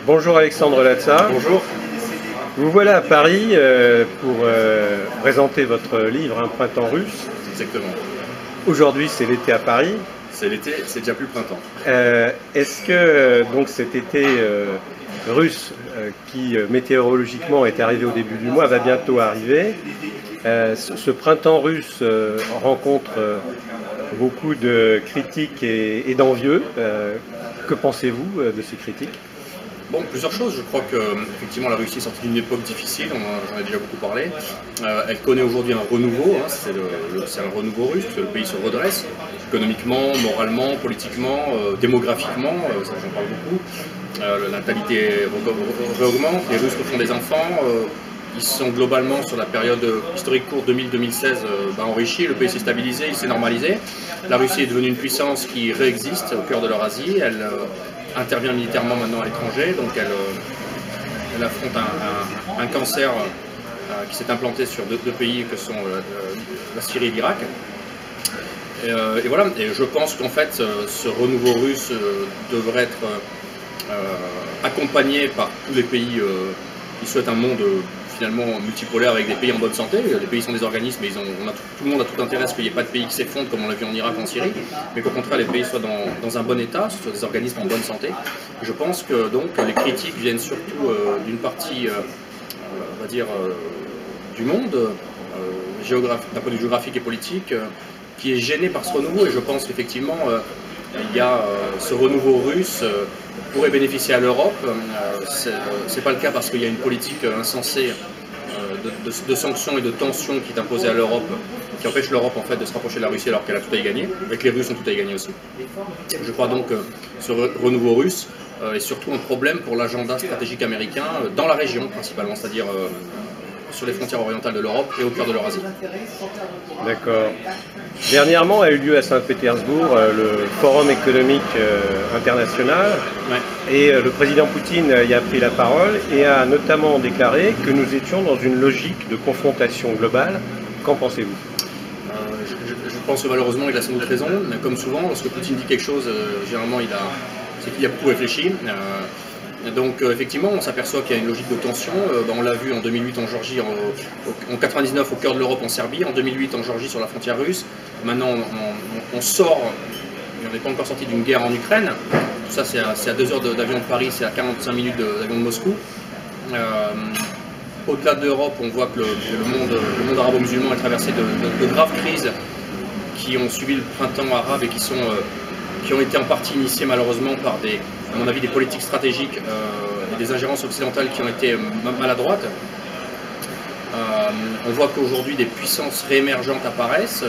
Bonjour Alexandre Latza. Bonjour. Vous voilà à Paris pour présenter votre livre Un printemps russe. Exactement. Aujourd'hui c'est l'été à Paris. C'est l'été, c'est déjà plus le printemps. Est-ce que donc cet été russe qui météorologiquement est arrivé au début du mois va bientôt arriver? Ce printemps russe rencontre beaucoup de critiques et d'envieux. Que pensez-vous de ces critiques? Bon, plusieurs choses. Je crois que effectivement la Russie est sortie d'une époque difficile, j'en ai déjà beaucoup parlé. Elle connaît aujourd'hui un renouveau, c'est un renouveau russe, parce que le pays se redresse, économiquement, moralement, politiquement, démographiquement, ça j'en parle beaucoup. La natalité réaugmente, les Russes refont des enfants, ils sont globalement sur la période historique courte 2000-2016 enrichis, le pays s'est stabilisé, il s'est normalisé. La Russie est devenue une puissance qui réexiste au cœur de l'Eurasie, elle intervient militairement maintenant à l'étranger, donc elle affronte un cancer qui s'est implanté sur deux pays que sont la Syrie et l'Irak. Et voilà, et je pense qu'en fait ce renouveau russe devrait être accompagné par tous les pays qui souhaitent un monde finalement multipolaire avec des pays en bonne santé. Les pays sont des organismes, mais tout le monde a tout intérêt à ce qu'il n'y ait pas de pays qui s'effondrent comme on l'a vu en Irak ou en Syrie, mais qu'au contraire les pays soient dans un bon état, ce soient des organismes en bonne santé. Je pense que donc les critiques viennent surtout d'une partie, on va dire, du monde, d'un point de vue géographique et politique, qui est gêné par ce renouveau, et je pense qu'effectivement il y a ce renouveau russe pourrait bénéficier à l'Europe. C'est pas le cas parce qu'il y a une politique insensée de sanctions et de tensions qui est imposée à l'Europe, qui empêche l'Europe en fait de se rapprocher de la Russie alors qu'elle a tout à y gagner, et que les Russes ont tout à y gagner aussi. Je crois donc que ce renouveau russe est surtout un problème pour l'agenda stratégique américain dans la région principalement, c'est-à-dire sur les frontières orientales de l'Europe et au cœur de l'Eurasie. D'accord. Dernièrement a eu lieu à Saint-Pétersbourg le Forum économique international, ouais. Et le président Poutine y a pris la parole et a notamment déclaré que nous étions dans une logique de confrontation globale. Qu'en pensez-vous? Je pense que malheureusement il a sans doute raison, mais comme souvent, lorsque Poutine dit quelque chose, généralement c'est qu'il a beaucoup réfléchi. Donc effectivement, on s'aperçoit qu'il y a une logique de tension. On l'a vu en 2008 en Géorgie, en 99 au cœur de l'Europe en Serbie, en 2008 en Géorgie sur la frontière russe. Maintenant, on sort, on n'est pas encore sorti d'une guerre en Ukraine. Tout ça, c'est à 2 heures d'avion de Paris, c'est à 45 minutes d'avion de Moscou. Au-delà de l'Europe, on voit que le monde arabo-musulman est traversé de graves crises qui ont suivi le printemps arabe et qui ont été en partie initiées malheureusement par à mon avis, des politiques stratégiques et des ingérences occidentales qui ont été maladroites. On voit qu'aujourd'hui des puissances réémergentes apparaissent,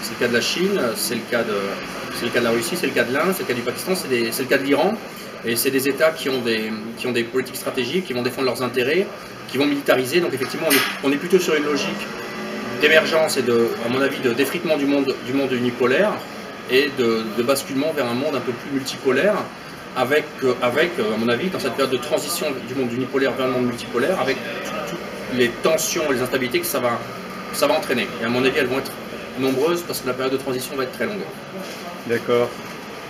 c'est le cas de la Chine, c'est le cas de la Russie, c'est le cas de l'Inde, c'est le cas du Pakistan, c'est le cas de l'Iran, et c'est des États qui ont des politiques stratégiques, qui vont défendre leurs intérêts, qui vont militariser, donc effectivement on est plutôt sur une logique d'émergence et à mon avis, de d'effritement du monde unipolaire et de basculement vers un monde un peu plus multipolaire, avec, à mon avis, dans cette période de transition du monde unipolaire vers le monde multipolaire, avec toutes les tensions et les instabilités que ça va entraîner. Et à mon avis, elles vont être nombreuses parce que la période de transition va être très longue. D'accord.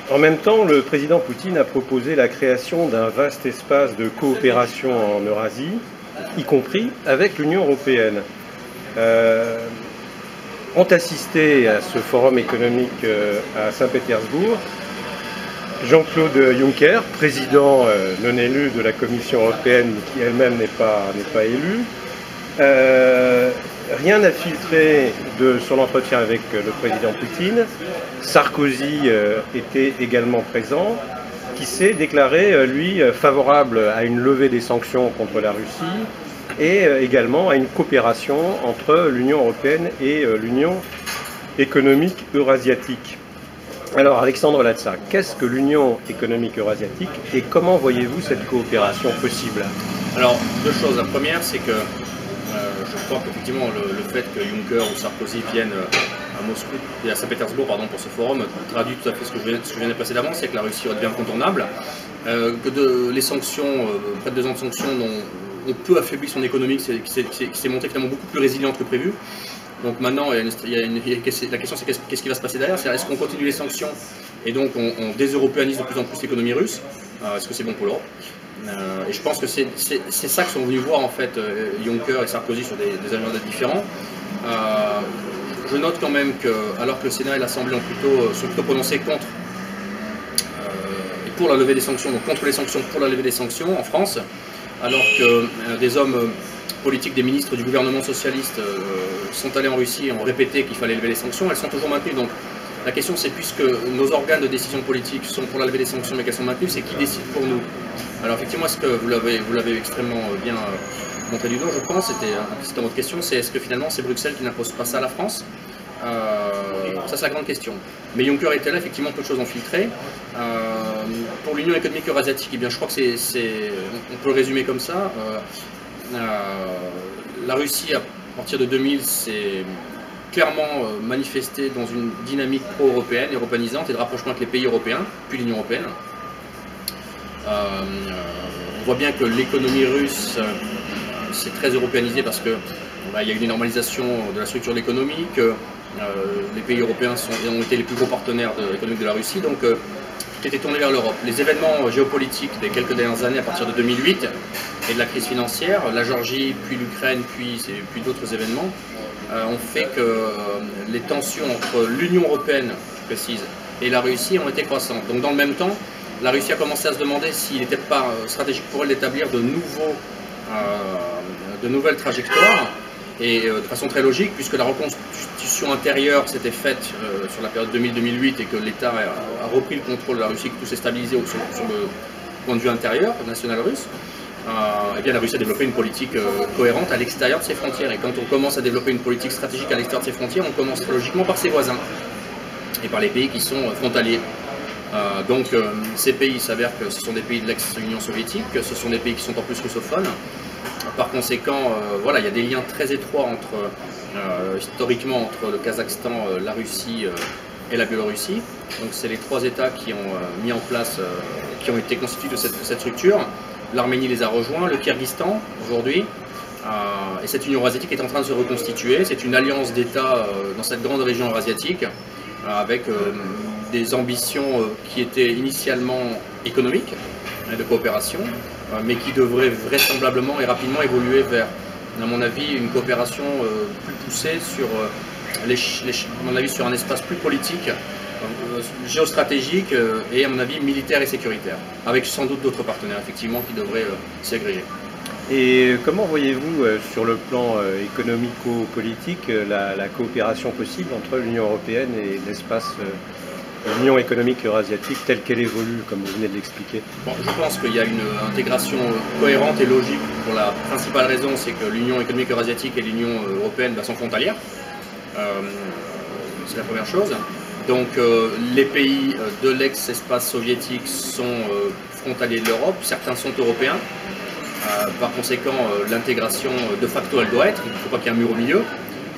En même temps, le président Poutine a proposé la création d'un vaste espace de coopération en Eurasie, y compris avec l'Union européenne. Ont assisté à ce forum économique à Saint-Pétersbourg Jean-Claude Juncker, président non élu de la Commission européenne, qui elle-même n'est pas élue. Rien n'a filtré de son entretien avec le président Poutine. Sarkozy était également présent, qui s'est déclaré, lui, favorable à une levée des sanctions contre la Russie et également à une coopération entre l'Union européenne et l'Union économique eurasiatique. Alors Alexandre Latza, qu'est-ce que l'Union économique eurasiatique et comment voyez-vous cette coopération possible? Alors, deux choses. La première, c'est que je crois qu'effectivement le fait que Juncker ou Sarkozy viennent à Moscou et à Saint-Pétersbourg pour ce forum traduit tout à fait ce que je viens de passer d'avant, c'est que la Russie redevient incontournable, que les sanctions, près de 2 ans de sanctions, ont peu affaibli son économie, qui s'est montrée finalement beaucoup plus résiliente que prévu. Donc maintenant, la question c'est qu'est-ce qui va se passer derrière? Est-ce qu'on continue les sanctions et donc on déseuropéanise de plus en plus l'économie russe? Est-ce que c'est bon pour l'Europe? Et je pense que c'est ça que sont venus voir en fait Juncker et Sarkozy sur des agendas différents. Je note quand même que, alors que le Sénat et l'Assemblée sont plutôt prononcés contre et pour la levée des sanctions, donc contre les sanctions, pour la levée des sanctions en France, alors que des hommes politiques, des ministres du gouvernement socialiste sont allés en Russie et ont répété qu'il fallait lever les sanctions, elles sont toujours maintenues. Donc la question c'est, puisque nos organes de décision politique sont pour la levée des sanctions mais qu'elles sont maintenues, c'est qui décide pour nous? Alors effectivement, est-ce que vous l'avez extrêmement bien montré du doigt, je pense, c'était votre question, c'est est-ce que finalement c'est Bruxelles qui n'impose pas ça à la France? Ça c'est la grande question. Mais Juncker était là, effectivement peu de choses ont filtré. Pour l'Union économique eurasiatique, eh bien, je crois que on peut le résumer comme ça. La Russie, à partir de 2000, s'est clairement manifestée dans une dynamique pro-européenne, européanisante et de rapprochement avec les pays européens, puis l'Union européenne. On voit bien que l'économie russe s'est très européanisée parce que il y a eu une normalisation de la structure de l'économie, que les pays européens ont été les plus gros partenaires économiques de la Russie, donc tout était tourné vers l'Europe. Les événements géopolitiques des quelques dernières années, à partir de 2008, et de la crise financière, la Géorgie, puis l'Ukraine, puis d'autres événements, ont fait que les tensions entre l'Union européenne, je précise, et la Russie ont été croissantes. Donc dans le même temps, la Russie a commencé à se demander s'il n'était pas stratégique pour elle d'établir de nouvelles trajectoires, et de façon très logique, puisque la reconstitution intérieure s'était faite sur la période 2000-2008 et que l'État a repris le contrôle de la Russie, que tout s'est stabilisé sur le point de vue intérieur, national russe, et bien la Russie a développé une politique cohérente à l'extérieur de ses frontières. Et quand on commence à développer une politique stratégique à l'extérieur de ses frontières, on commence très logiquement par ses voisins et par les pays qui sont frontaliers. Donc ces pays, il s'avère que ce sont des pays de l'ex-Union soviétique, que ce sont des pays qui sont en plus russophones. Par conséquent, voilà, il y a des liens très étroits historiquement entre le Kazakhstan, la Russie et la Biélorussie. Donc c'est les trois États qui ont mis en place, qui ont été constitués de cette structure. L'Arménie les a rejoints, le Kyrgyzstan aujourd'hui, et cette Union eurasiatique est en train de se reconstituer. C'est une alliance d'États dans cette grande région eurasiatique, avec des ambitions qui étaient initialement économiques, de coopération, mais qui devraient vraisemblablement et rapidement évoluer vers, à mon avis, une coopération plus poussée sur, à mon avis, sur un espace plus politique, géostratégique et, à mon avis, militaire et sécuritaire, avec sans doute d'autres partenaires, effectivement, qui devraient s'y agréger. Et comment voyez-vous, sur le plan économico-politique, la coopération possible entre l'Union européenne et l'espace l'Union économique eurasiatique telle qu'elle évolue, comme vous venez de l'expliquer? Bon, je pense qu'il y a une intégration cohérente et logique pour la principale raison, c'est que l'Union économique eurasiatique et l'Union européenne sont frontalières. C'est la première chose. Donc les pays de l'ex-espace soviétique sont frontaliers de l'Europe, certains sont européens. Par conséquent, l'intégration de facto elle doit être, il ne faut pas qu'il y ait un mur au milieu.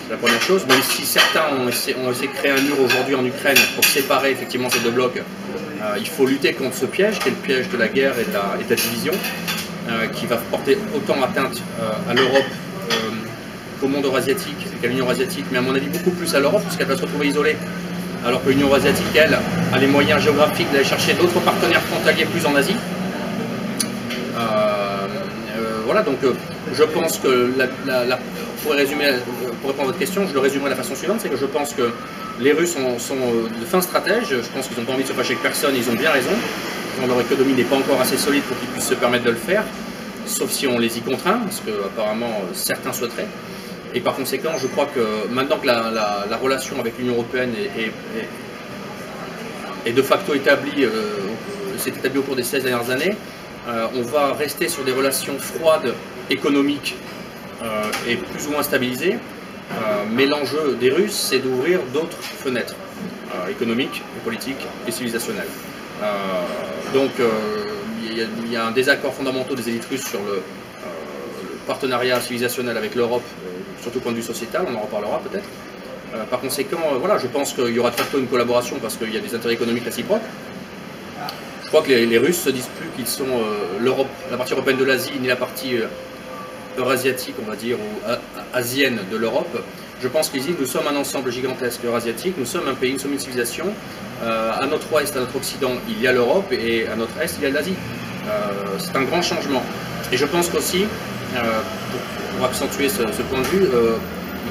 C'est la première chose, même si certains ont essayé de créer un mur aujourd'hui en Ukraine pour séparer effectivement ces deux blocs, il faut lutter contre ce piège, qui est le piège de la guerre et de la division, qui va porter autant atteinte à l'Europe qu'au monde eurasiatique, qu'à l'Union eurasiatique, mais à mon avis beaucoup plus à l'Europe, puisqu'elle va se retrouver isolée, alors que l'Union eurasiatique, elle, a les moyens géographiques d'aller chercher d'autres partenaires frontaliers plus en Asie. Voilà, donc je pense que, pour répondre à votre question, je le résumerai de la façon suivante, c'est que je pense que les Russes sont de fins stratèges, je pense qu'ils n'ont pas envie de se fâcher avec personne, ils ont bien raison, leur économie n'est pas encore assez solide pour qu'ils puissent se permettre de le faire, sauf si on les y contraint, parce qu'apparemment certains souhaiteraient. Et par conséquent, je crois que maintenant que la relation avec l'Union européenne est de facto établie, s'est établie au cours des 16 dernières années, on va rester sur des relations froides, économiques et plus ou moins stabilisées, mais l'enjeu des Russes, c'est d'ouvrir d'autres fenêtres économiques, politiques et civilisationnelles. Donc il y a un désaccord fondamental des élites russes sur le partenariat civilisationnel avec l'Europe, surtout au point de vue sociétal, on en reparlera peut-être. Par conséquent, voilà, je pense qu'il y aura de facto une collaboration parce qu'il y a des intérêts économiques réciproques. Je crois que les Russes se disent plus qu'ils sont la partie européenne de l'Asie, ni la partie eurasiatique, on va dire, ou asienne de l'Europe. Je pense qu'ils disent nous sommes un ensemble gigantesque eurasiatique, nous sommes un pays, nous sommes une civilisation. À notre ouest, à notre occident, il y a l'Europe et à notre est, il y a l'Asie. C'est un grand changement. Et je pense qu'aussi, pour accentuer ce point de vue,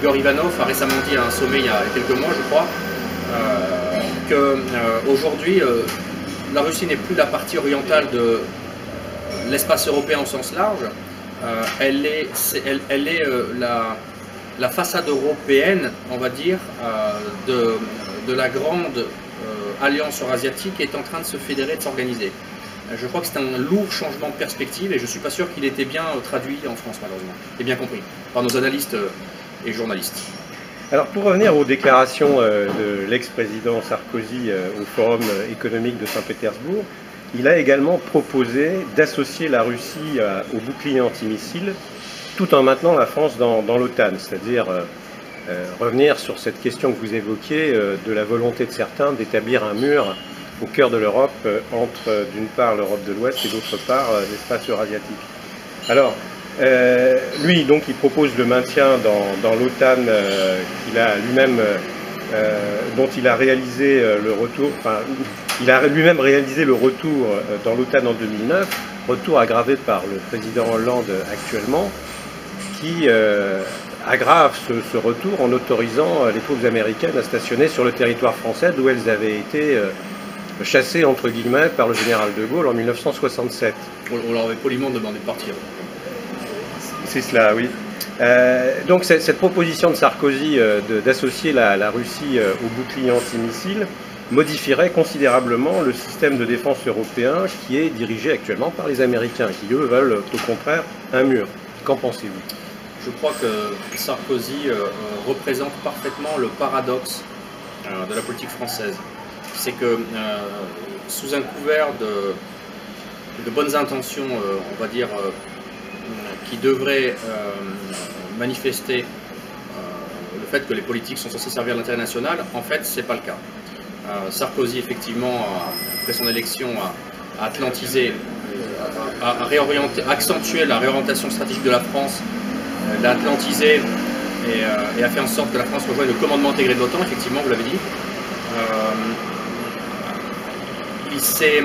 Igor Ivanov a récemment dit à un sommet il y a quelques mois, je crois, qu'aujourd'hui, la Russie n'est plus la partie orientale de l'espace européen au sens large, elle est la façade européenne, on va dire, de la grande alliance eurasiatique qui est en train de se fédérer, de s'organiser. Je crois que c'est un lourd changement de perspective et je ne suis pas sûr qu'il était bien traduit en France, malheureusement, et bien compris par nos analystes et journalistes. Alors pour revenir aux déclarations de l'ex-président Sarkozy au Forum économique de Saint-Pétersbourg, il a également proposé d'associer la Russie au bouclier antimissile tout en maintenant la France dans l'OTAN, c'est-à-dire revenir sur cette question que vous évoquiez de la volonté de certains d'établir un mur au cœur de l'Europe entre d'une part l'Europe de l'Ouest et d'autre part l'espace eurasiatique. Alors, lui, donc, il propose le maintien dans l'OTAN qu'il a lui-même, dont il a réalisé le retour, enfin, il a lui-même réalisé le retour dans l'OTAN en 2009, retour aggravé par le président Hollande actuellement, qui aggrave ce retour en autorisant les troupes américaines à stationner sur le territoire français d'où elles avaient été chassées entre guillemets par le général de Gaulle en 1967. On leur avait poliment demandé de partir. C'est cela, oui. Donc cette proposition de Sarkozy d'associer la Russie au bouclier antimissile modifierait considérablement le système de défense européen qui est dirigé actuellement par les Américains, qui eux veulent au contraire un mur. Qu'en pensez-vous? Je crois que Sarkozy représente parfaitement le paradoxe de la politique française. C'est que sous un couvert de bonnes intentions, on va dire, qui devraient manifester le fait que les politiques sont censées servir l'intérêt national, en fait, c'est pas le cas. Sarkozy, effectivement, après son élection, a atlantisé, a réorienté, accentué la réorientation stratégique de la France, l'a atlantisé et a fait en sorte que la France rejoigne le commandement intégré de l'OTAN, effectivement, vous l'avez dit. Il s'est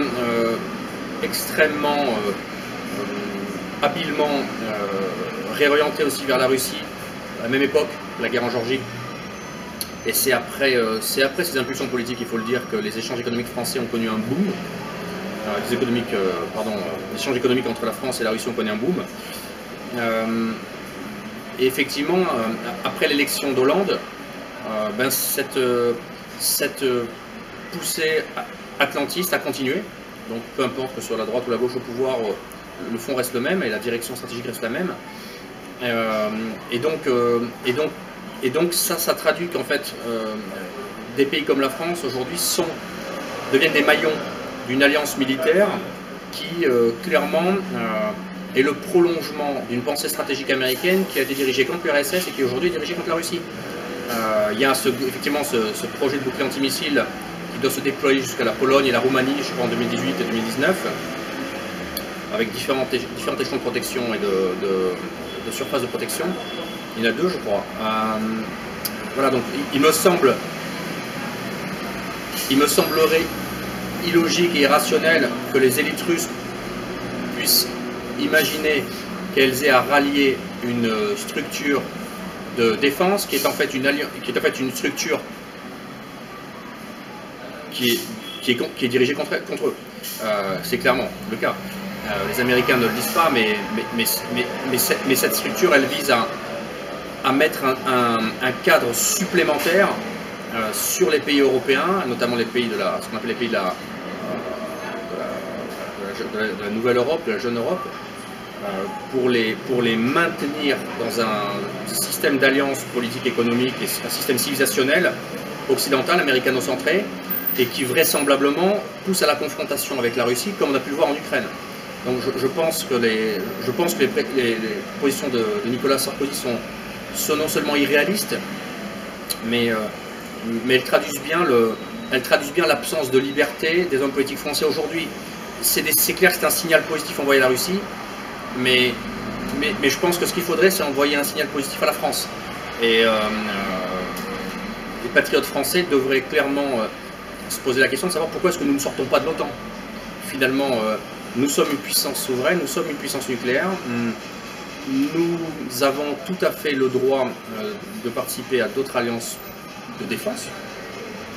extrêmement habilement réorienté aussi vers la Russie, à la même époque, la guerre en Géorgie. Et c'est après ces impulsions politiques, il faut le dire, que les échanges économiques français ont connu un boom. Les échanges économiques entre la France et la Russie ont connu un boom. Et effectivement, après l'élection d'Hollande, cette poussée atlantiste a continué. Donc peu importe que ce soit la droite ou la gauche au pouvoir, le fond reste le même et la direction stratégique reste la même. Et donc ça traduit qu'en fait des pays comme la France aujourd'hui deviennent des maillons d'une alliance militaire qui clairement est le prolongement d'une pensée stratégique américaine qui a été dirigée contre l'URSS et qui aujourd'hui est dirigée contre la Russie. Il y a effectivement ce projet de bouclier antimissile qui doit se déployer jusqu'à la Pologne et la Roumanie, je crois en 2018 et 2019, avec différentes échelons de protection et de surface de protection. Il y en a deux, je crois. Voilà, donc il me semblerait illogique et irrationnel que les élites russes puissent imaginer qu'elles aient à rallier une structure de défense qui est en fait une structure qui est dirigée contre eux. C'est clairement le cas. Les Américains ne le disent pas, mais cette structure, elle vise à mettre un cadre supplémentaire sur les pays européens, notamment les pays ce qu'on appelle les pays de la nouvelle Europe, de la jeune Europe, pour les maintenir dans un système d'alliance politique économique et un système civilisationnel occidental, américano-centré, et qui vraisemblablement pousse à la confrontation avec la Russie, comme on a pu le voir en Ukraine. Donc je pense que les positions de Nicolas Sarkozy sont non seulement irréalistes, mais elles traduisent bien l'absence de liberté des hommes politiques français aujourd'hui. C'est clair que c'est un signal positif envoyé à la Russie, mais je pense que ce qu'il faudrait, c'est envoyer un signal positif à la France. Et les patriotes français devraient clairement se poser la question de savoir pourquoi est-ce que nous ne sortons pas de l'OTAN. Finalement, Nous sommes une puissance souveraine, nous sommes une puissance nucléaire. Nous avons tout à fait le droit de participer à d'autres alliances de défense.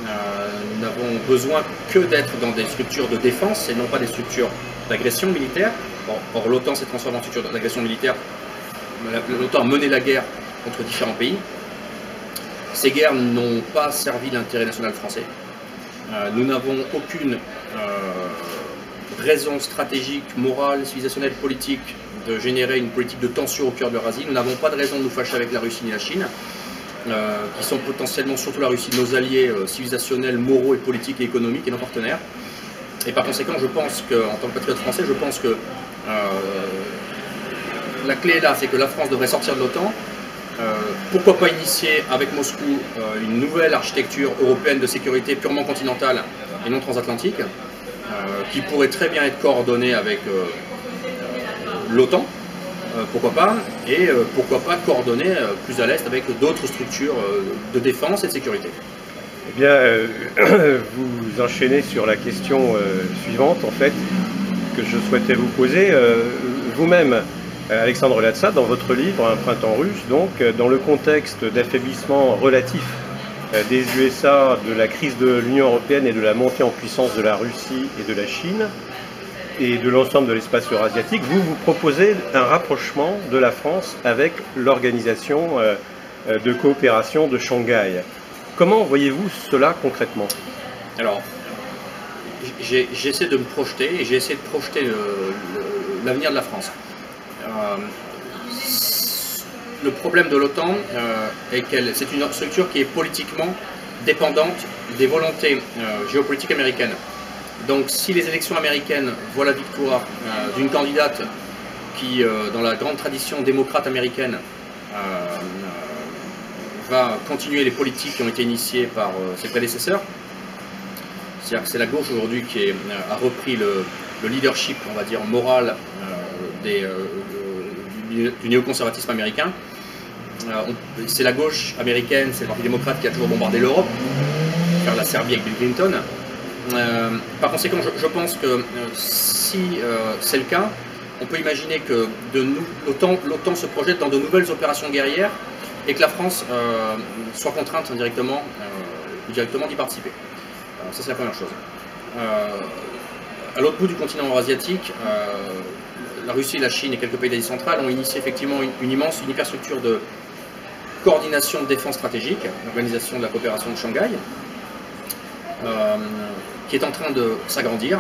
Nous n'avons besoin que d'être dans des structures de défense et non pas des structures d'agression militaire. Bon, or, l'OTAN s'est transformée en structure d'agression militaire. L'OTAN a mené la guerre contre différents pays. Ces guerres n'ont pas servi l'intérêt national français. Nous n'avons aucune raison stratégique, morale, civilisationnelle, politique de générer une politique de tension au cœur de l'Eurasie. Nous n'avons pas de raison de nous fâcher avec la Russie ni la Chine, qui sont potentiellement, surtout la Russie, nos alliés civilisationnels, moraux et politiques et économiques et nos partenaires. Et par conséquent, je pense qu'en tant que patriote français, je pense que la clé est là, c'est que la France devrait sortir de l'OTAN. Pourquoi pas initier avec Moscou une nouvelle architecture européenne de sécurité purement continentale et non transatlantique, qui pourrait très bien être coordonnée avec l'OTAN, pourquoi pas, et pourquoi pas coordonnée plus à l'est avec d'autres structures de défense et de sécurité. Eh bien, vous enchaînez sur la question suivante, en fait, que je souhaitais vous poser. Vous-même, Alexandre Latsa, dans votre livre « Un printemps russe », donc, dans le contexte d'affaiblissement relatif des USA, de la crise de l'Union européenne et de la montée en puissance de la Russie et de la Chine, et de l'ensemble de l'espace eurasiatique, vous proposez un rapprochement de la France avec l'organisation de coopération de Shanghai. Comment voyez-vous cela concrètement? Alors, j'essaie de me projeter et j'ai essayé de projeter l'avenir de la France. Le problème de l'OTAN est qu'elle c'est une structure qui est politiquement dépendante des volontés géopolitiques américaines. Donc si les élections américaines voient la victoire d'une candidate qui, dans la grande tradition démocrate américaine, va continuer les politiques qui ont été initiées par ses prédécesseurs, c'est-à-dire que c'est la gauche aujourd'hui qui a repris le leadership, on va dire, moral du néoconservatisme américain. C'est la gauche américaine, c'est le Parti démocrate qui a toujours bombardé l'Europe, faire la Serbie avec Bill Clinton. Par conséquent, je pense que si c'est le cas, on peut imaginer que l'OTAN se projette dans de nouvelles opérations guerrières et que la France soit contrainte indirectement ou directement d'y participer. Ça, c'est la première chose. À l'autre bout du continent eurasiatique, la Russie, la Chine et quelques pays d'Asie centrale ont initié effectivement une hyperstructure de coordination de défense stratégique, l'organisation de la coopération de Shanghai, qui est en train de s'agrandir.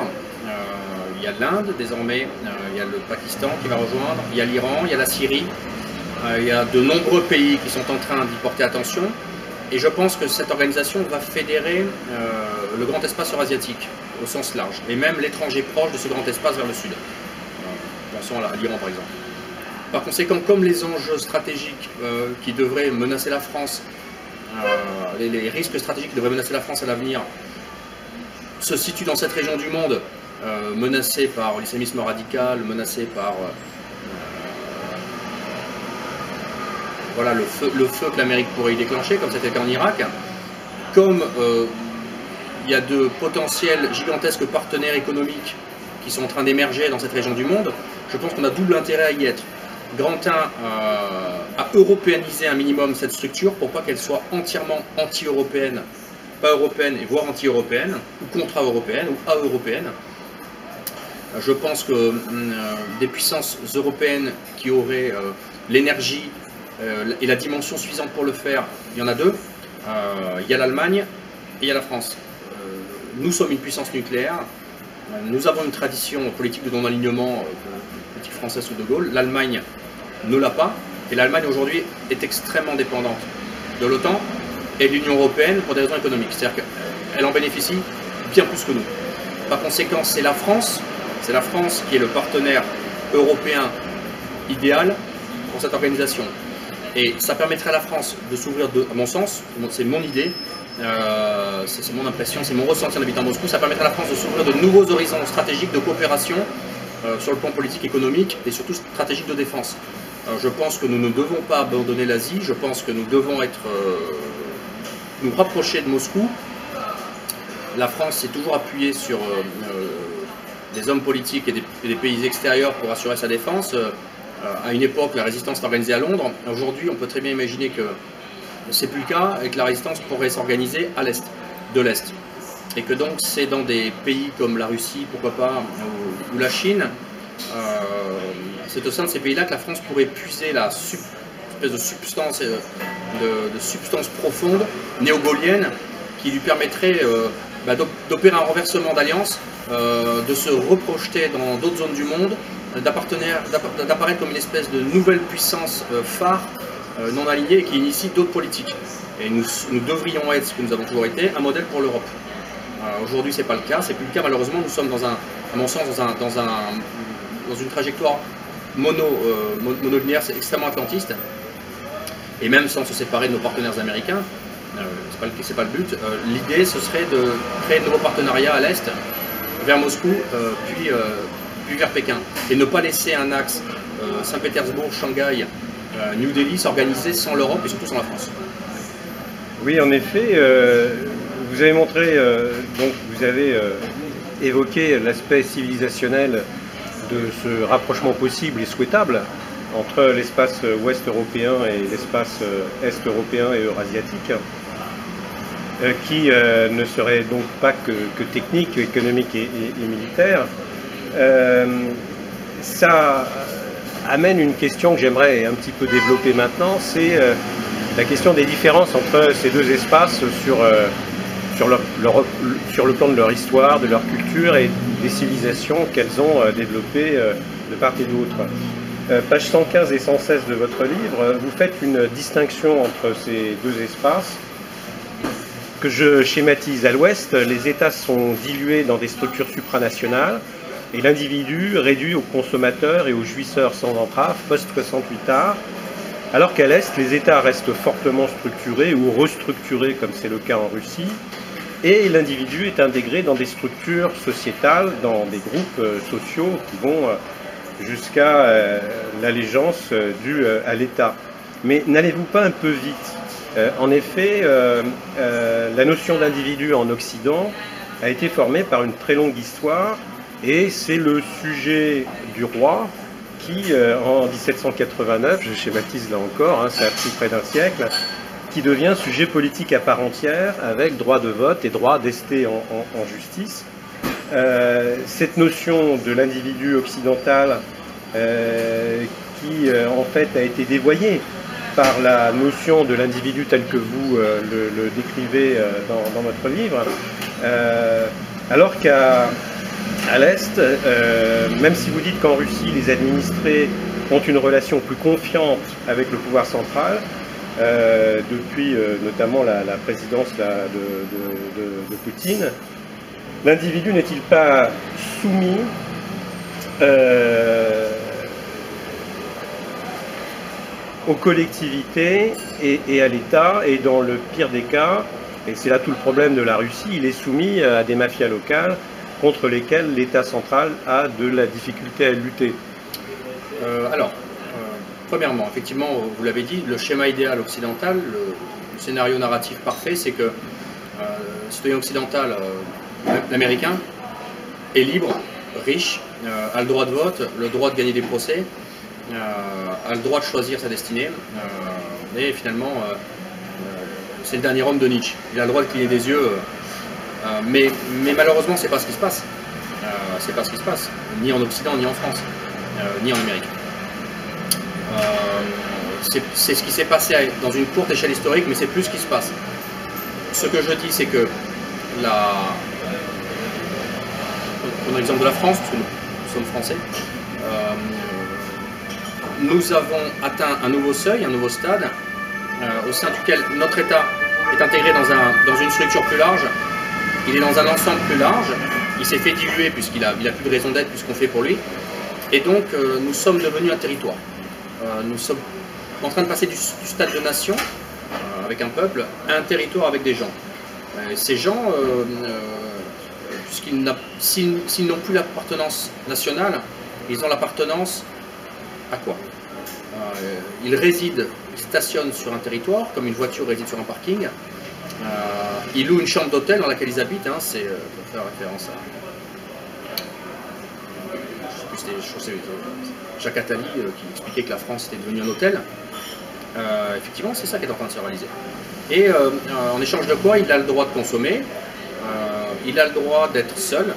Il y a l'Inde désormais, il y a le Pakistan qui va rejoindre, il y a l'Iran, il y a la Syrie, il y a de nombreux pays qui sont en train d'y porter attention. Et je pense que cette organisation va fédérer le grand espace eurasiatique au sens large, et même l'étranger proche de ce grand espace vers le sud. Pensons à l'Iran par exemple. Par conséquent, comme les enjeux stratégiques qui devraient menacer la France, les risques stratégiques qui devraient menacer la France à l'avenir, se situent dans cette région du monde, menacée par l'islamisme radical, menacée par voilà, le feu que l'Amérique pourrait y déclencher, comme c'était le cas en Irak, comme il y a de potentiels gigantesques partenaires économiques qui sont en train d'émerger dans cette région du monde, je pense qu'on a double intérêt à y être. Grand 1 à européaniser un minimum cette structure pour pas qu'elle soit entièrement anti-européenne, pas européenne et voire anti-européenne, ou contra-européenne, ou a-européenne. Je pense que des puissances européennes qui auraient l'énergie et la dimension suffisante pour le faire, il y en a deux. Il y a l'Allemagne et il y a la France. Nous sommes une puissance nucléaire. Nous avons une tradition politique de non-alignement, politique française sous De Gaulle. L'Allemagne ne l'a pas. Et l'Allemagne aujourd'hui est extrêmement dépendante de l'OTAN et de l'Union européenne pour des raisons économiques. C'est-à-dire qu'elle en bénéficie bien plus que nous. Par conséquent, c'est la France qui est le partenaire européen idéal pour cette organisation. Et ça permettrait à la France de s'ouvrir, à mon sens, c'est mon idée, c'est mon impression, c'est mon ressenti en habitant Moscou, ça permettrait à la France de s'ouvrir de nouveaux horizons stratégiques de coopération sur le plan politique, économique et surtout stratégique de défense. Je pense que nous ne devons pas abandonner l'Asie, je pense que nous devons nous rapprocher de Moscou. La France s'est toujours appuyée sur des hommes politiques et des pays extérieurs pour assurer sa défense. À une époque, la résistance s'est organisée à Londres. Aujourd'hui, on peut très bien imaginer que c'est plus le cas et que la résistance pourrait s'organiser à l'Est, de l'Est. Et que donc c'est dans des pays comme la Russie, pourquoi pas, ou la Chine, c'est au sein de ces pays-là que la France pourrait puiser la espèce de substance profonde, néo-gaulienne, qui lui permettrait d'opérer un renversement d'alliance, de se reprojeter dans d'autres zones du monde, d'apparaître comme une espèce de nouvelle puissance phare, non alignée, qui initie d'autres politiques. Et nous devrions être, ce que nous avons toujours été, un modèle pour l'Europe. Aujourd'hui, c'est pas le cas, c'est plus le cas malheureusement. Nous sommes à mon sens, dans une trajectoire monolinéaire, c'est extrêmement atlantiste. Et même sans se séparer de nos partenaires américains, c'est pas le but. L'idée, ce serait de créer de nouveaux partenariats à l'Est, vers Moscou, puis vers Pékin. Et ne pas laisser un axe Saint-Pétersbourg, Shanghai, New Delhi s'organiser sans l'Europe et surtout sans la France. Oui, en effet, vous avez montré, donc vous avez évoqué l'aspect civilisationnel de ce rapprochement possible et souhaitable entre l'espace ouest européen et l'espace est européen et eurasiatique, qui ne serait donc pas que technique, économique et militaire. Ça amène une question que j'aimerais un petit peu développer maintenant, c'est la question des différences entre ces deux espaces sur le plan de leur histoire, de leur culture et des civilisations qu'elles ont développées de part et d'autre. Pages 115 et 116 de votre livre, vous faites une distinction entre ces deux espaces que je schématise. À l'ouest, les États sont dilués dans des structures supranationales et l'individu réduit au consommateur et au jouisseur sans entrave post-68 art, alors qu'à l'est, les États restent fortement structurés ou restructurés, comme c'est le cas en Russie, et l'individu est intégré dans des structures sociétales, dans des groupes sociaux qui vont jusqu'à l'allégeance due à l'État. Mais n'allez-vous pas un peu vite? En effet, la notion d'individu en Occident a été formée par une très longue histoire, et c'est le sujet du roi qui, en 1789, je schématise là encore, ça a pris près d'un siècle, qui devient sujet politique à part entière, avec droit de vote et droit d'ester en justice. Cette notion de l'individu occidental qui en fait a été dévoyée par la notion de l'individu tel que vous le décrivez dans votre livre, alors qu'à l'Est, même si vous dites qu'en Russie les administrés ont une relation plus confiante avec le pouvoir central, depuis notamment la présidence de Poutine, l'individu n'est-il pas soumis aux collectivités et à l'État, et dans le pire des cas, et c'est là tout le problème de la Russie, il est soumis à des mafias locales contre lesquelles l'État central a de la difficulté à lutter? Premièrement, effectivement, vous l'avez dit, le schéma idéal occidental, le scénario narratif parfait, c'est que le citoyen occidental, l'américain, est libre, riche, a le droit de vote, le droit de gagner des procès, a le droit de choisir sa destinée, et finalement, c'est le dernier homme de Nietzsche. Il a le droit de cligner des yeux, mais malheureusement, c'est pas ce qui se passe. C'est pas ce qui se passe, ni en Occident, ni en France, ni en Amérique. C'est ce qui s'est passé dans une courte échelle historique, mais c'est plus ce qui se passe. Ce que je dis, c'est que prenons l'exemple de la France, parce que nous sommes français, nous avons atteint un nouveau seuil, un nouveau stade, au sein duquel notre État est intégré dans une structure plus large, il est dans un ensemble plus large, il s'est fait diluer puisqu'il a plus de raison d'être puisqu'on fait pour lui, et donc nous sommes devenus un territoire. Nous sommes en train de passer du stade de nation, avec un peuple, à un territoire avec des gens. Ces gens, s'ils n'ont plus l'appartenance nationale, ils ont l'appartenance à quoi? Ils résident, ils stationnent sur un territoire, comme une voiture réside sur un parking. Ils louent une chambre d'hôtel dans laquelle ils habitent, c'est pour faire référence je crois que c'est Jacques Attali qui expliquait que la France était devenue un hôtel. Effectivement, c'est ça qui est en train de se réaliser. Et en échange de quoi, il a le droit de consommer, il a le droit d'être seul.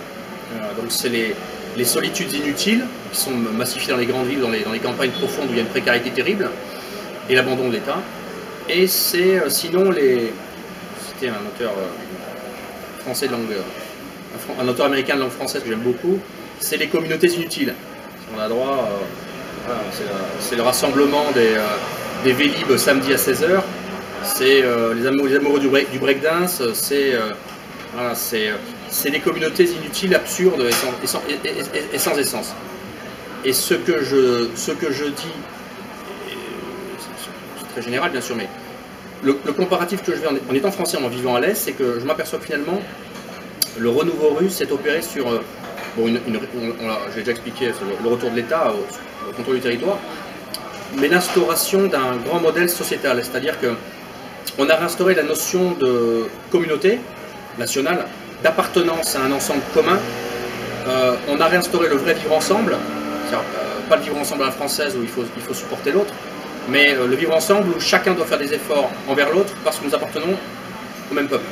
Donc c'est les solitudes inutiles qui sont massifiées dans les grandes villes, dans les campagnes profondes où il y a une précarité terrible, et l'abandon de l'État. Et c'est sinon c'était un auteur français de langue, un auteur américain de langue française que j'aime beaucoup, c'est les communautés inutiles. On a droit, voilà, c'est le rassemblement des Vélib samedi à 16 h, c'est les amoureux du breakdance, voilà, c'est des communautés inutiles, absurdes et sans essence. Et ce que je dis, c'est très général bien sûr, mais le comparatif que je fais en étant français, en vivant à l'Est, c'est que je m'aperçois que finalement, le renouveau russe s'est opéré sur, bon, j'ai déjà expliqué le retour de l'État au contrôle du territoire, mais l'instauration d'un grand modèle sociétal, c'est-à-dire qu'on a réinstauré la notion de communauté nationale, d'appartenance à un ensemble commun. On a réinstauré le vrai vivre ensemble, pas le vivre ensemble à la française où il faut supporter l'autre, mais le vivre ensemble où chacun doit faire des efforts envers l'autre parce que nous appartenons au même peuple.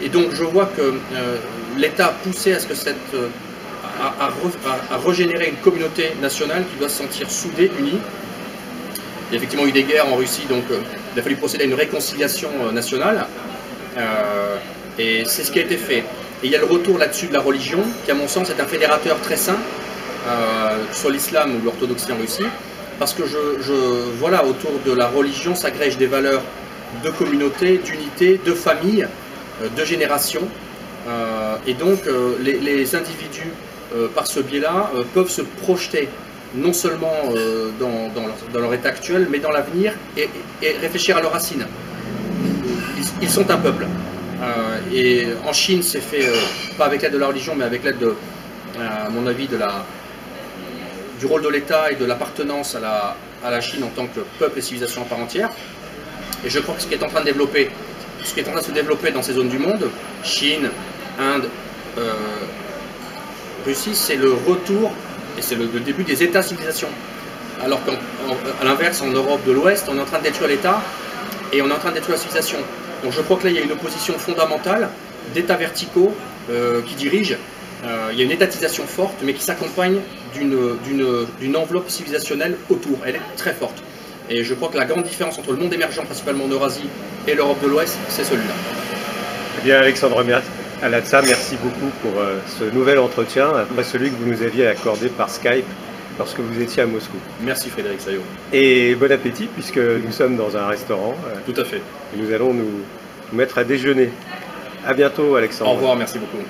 Et donc je vois que l'État a poussé à ce que à régénérer une communauté nationale qui doit se sentir soudée, unie. Il y a effectivement eu des guerres en Russie, donc il a fallu procéder à une réconciliation nationale. Et c'est ce qui a été fait. Et il y a le retour là-dessus de la religion, qui à mon sens est un fédérateur très sain, sur l'islam ou l'orthodoxie en Russie, parce que voilà, autour de la religion s'agrègent des valeurs de communauté, d'unité, de famille, de génération. Et donc les individus, par ce biais-là, peuvent se projeter non seulement dans leur état actuel, mais dans l'avenir et réfléchir à leurs racines. Ils sont un peuple. Et en Chine, c'est fait pas avec l'aide de la religion, mais avec l'aide, à mon avis, du rôle de l'État et de l'appartenance à la Chine en tant que peuple et civilisation à part entière. Et je crois que ce qui est en train de se développer dans ces zones du monde, Chine, Inde, Russie, c'est le retour et c'est le début des États-civilisations. Alors qu'à l'inverse, en Europe de l'Ouest, on est en train de détruire l'État et on est en train de détruire la civilisation. Donc je crois que là, il y a une opposition fondamentale d'États verticaux qui dirigent. Il y a une étatisation forte, mais qui s'accompagne d'une enveloppe civilisationnelle autour. Elle est très forte. Et je crois que la grande différence entre le monde émergent, principalement en Eurasie, et l'Europe de l'Ouest, c'est celui-là. Eh bien, Alexandre Alatsa, merci beaucoup pour ce nouvel entretien, après celui que vous nous aviez accordé par Skype lorsque vous étiez à Moscou. Merci Frédéric Saillot. Et bon appétit, puisque nous sommes dans un restaurant. Tout à fait. Et nous allons nous mettre à déjeuner. À bientôt, Alexandre. Au revoir, merci beaucoup.